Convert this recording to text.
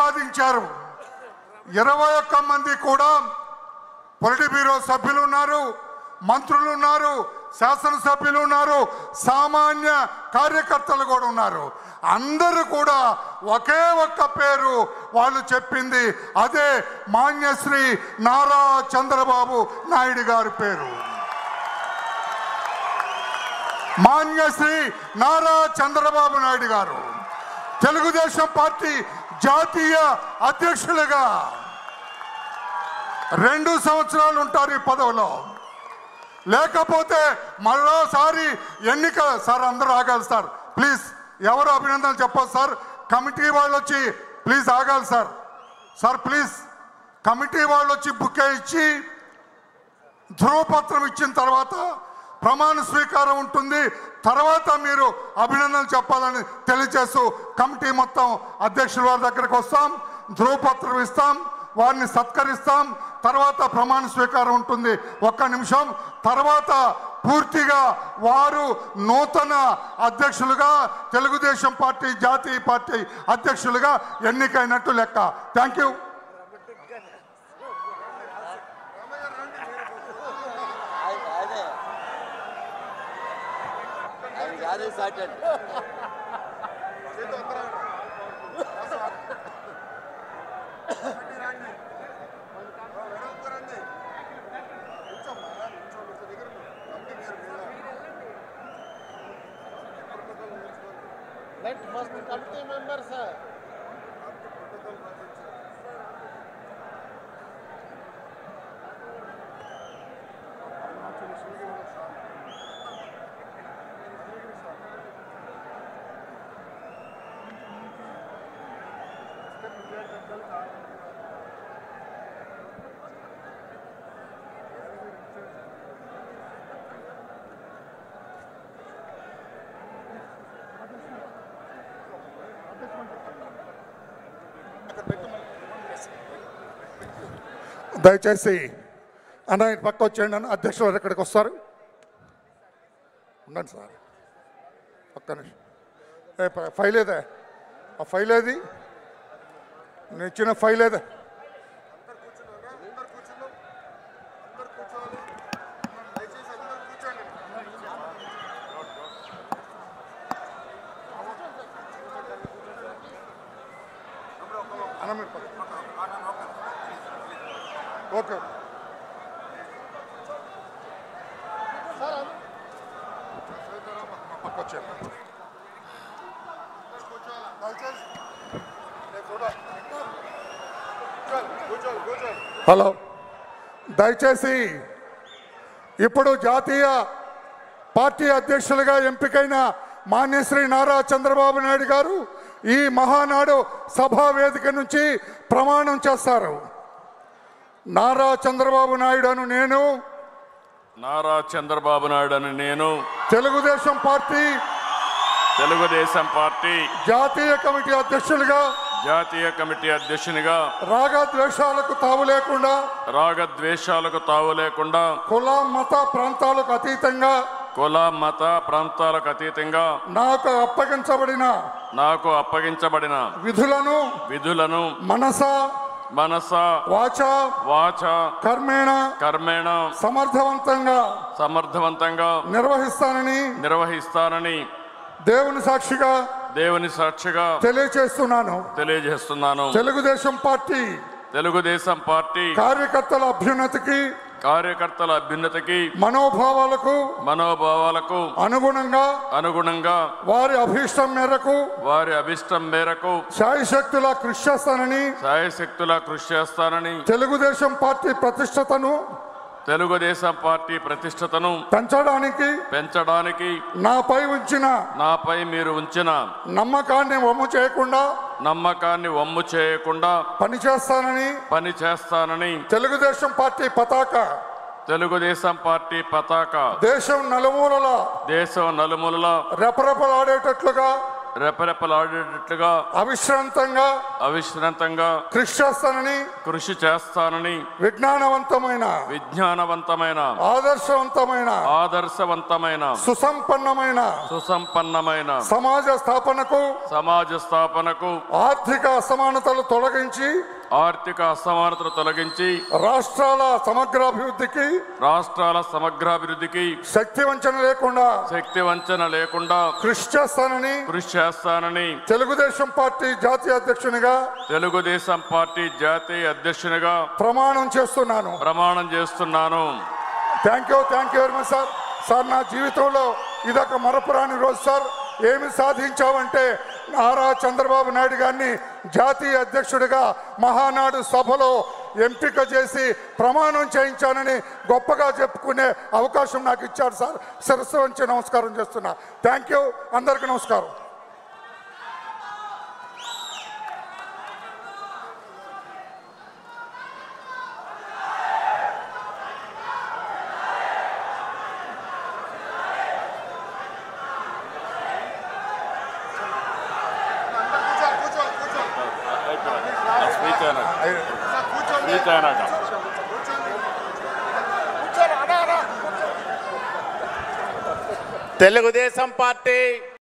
సాధించారు. 21 మంది కూడా పొలిట్ బ్యూరో సభ్యులు ఉన్నారు, మంత్రులు ఉన్నారు, శాసనసభ్యులు ఉన్నారు, సామాన్య కార్యకర్తలు కూడా ఉన్నారు. అందరూ కూడా ఒకే ఒక్క పేరు వాళ్ళు చెప్పింది, అదే మాన్యశ్రీ నారా చంద్రబాబు నాయుడు గారి పేరు. మాన్యశ్రీ నారా చంద్రబాబు నాయుడు గారు తెలుగుదేశం పార్టీ జాతీయ అధ్యక్షులుగా 2 సంవత్సరాలు ఉంటారు ఈ పదవిలో. లేకపోతే మరోసారి ఎన్నిక. సార్ అందరూ ఆగాలి సార్, ప్లీజ్. ఎవరు అభినందనలు చెప్పదు సార్. కమిటీ వాళ్ళు వచ్చి ప్లీజ్ ఆగాలి సార్. సార్ ప్లీజ్, కమిటీ వాళ్ళు వచ్చి బుకే ఇచ్చి ధృవపత్రం ఇచ్చిన తర్వాత ప్రమాణ స్వీకారం ఉంటుంది. తర్వాత మీరు అభినందనలు చెప్పాలని తెలియజేస్తూ కమిటీ మొత్తం అధ్యక్షుల వారి దగ్గరకు వస్తాం, ధృవపత్రం ఇస్తాం, వారిని సత్కరిస్తాం. తర్వాత ప్రమాణ స్వీకారం ఉంటుంది. 1 నిమిషం తర్వాత పూర్తిగా వారు నూతన అధ్యక్షులుగా తెలుగుదేశం పార్టీ జాతీయ పార్టీ అధ్యక్షులుగా ఎన్నికైనట్టు లెక్క. Thank you. Let first committee members, sir. దయచేసి అన్న పక్క వచ్చేయండి అన్న. అధ్యక్షులు వారు ఎక్కడికి వస్తారు? ఉండండి సార్, ఒక్క నిమిషం. ఫైల్ ఏదే? ఆ ఫైల్ ఏది? నేను ఇచ్చిన ఫైల్ ఏదే? అన్న మీరు ఓకే. హలో, దయచేసి ఇప్పుడు జాతీయ పార్టీ అధ్యక్షులుగా ఎంపికైన మాన్యశ్రీ నారా చంద్రబాబు నాయుడు గారు ఈ మహానాడు సభా వేదిక నుంచి ప్రమాణం చేస్తారు. నారా చంద్రబాబు నాయుడు అను నేను, నారా చంద్రబాబు నాయుడు అని నేను తెలుగుదేశం పార్టీ జాతీయ కమిటీ అధ్యక్షునిగా రాగద్వేషాలకు తావు లేకుండా కుల మత ప్రాంతాలకు అతీతంగా నాకు అప్పగించబడిన విధులను మనస వాచ కర్మేణ సమర్థవంతంగా నిర్వహిస్తానని దేవుని సాక్షిగా తెలియజేస్తున్నాను. తెలుగుదేశం పార్టీ కార్యకర్తల అభ్యున్నతికి మనోభావాలకు అనుగుణంగా వారి అభిష్టం మేరకు శాయశక్తులా కృషి చేస్తానని తెలుగుదేశం పార్టీ ప్రతిష్టతను పెంచడానికి నాపై మీరు ఉంచిన నమ్మకాన్ని వమ్ము చేయకుండా పనిచేస్తానని తెలుగుదేశం పార్టీ పతాక దేశం నలుమూలల రెపరెపలాడేటట్లుగా రెపరెపలాడేటట్లుగా అవిశ్రాంతంగా కృషి చేస్తానని విజ్ఞానవంతమైన ఆదర్శవంతమైన సుసంపన్నమైన సమాజ స్థాపనకు ఆర్థిక అసమానతలు తొలగించి రాష్ట్రాల సమగ్రాభివృద్ధికి శక్తి వంచన లేకుండా కృషి చేస్తానని తెలుగుదేశం పార్టీ జాతీయ అధ్యక్షునిగా ప్రమాణం చేస్తున్నాను. Thank you very much sir. నా జీవితంలో ఇదొక మరపురాని రోజు సార్. ఏమి సాధించావంటే నారా చంద్రబాబు నాయుడు గారిని జాతీయ అధ్యక్షుడిగా మహానాడు సభలో ఎంపిక చేసి ప్రమాణం చేయించానని గొప్పగా చెప్పుకునే అవకాశం నాకు ఇచ్చారు సార్. శిరస్సు వంచి నమస్కారం చేస్తున్నా. Thank you. అందరికీ నమస్కారం. తెలుగుదేశం పార్టీ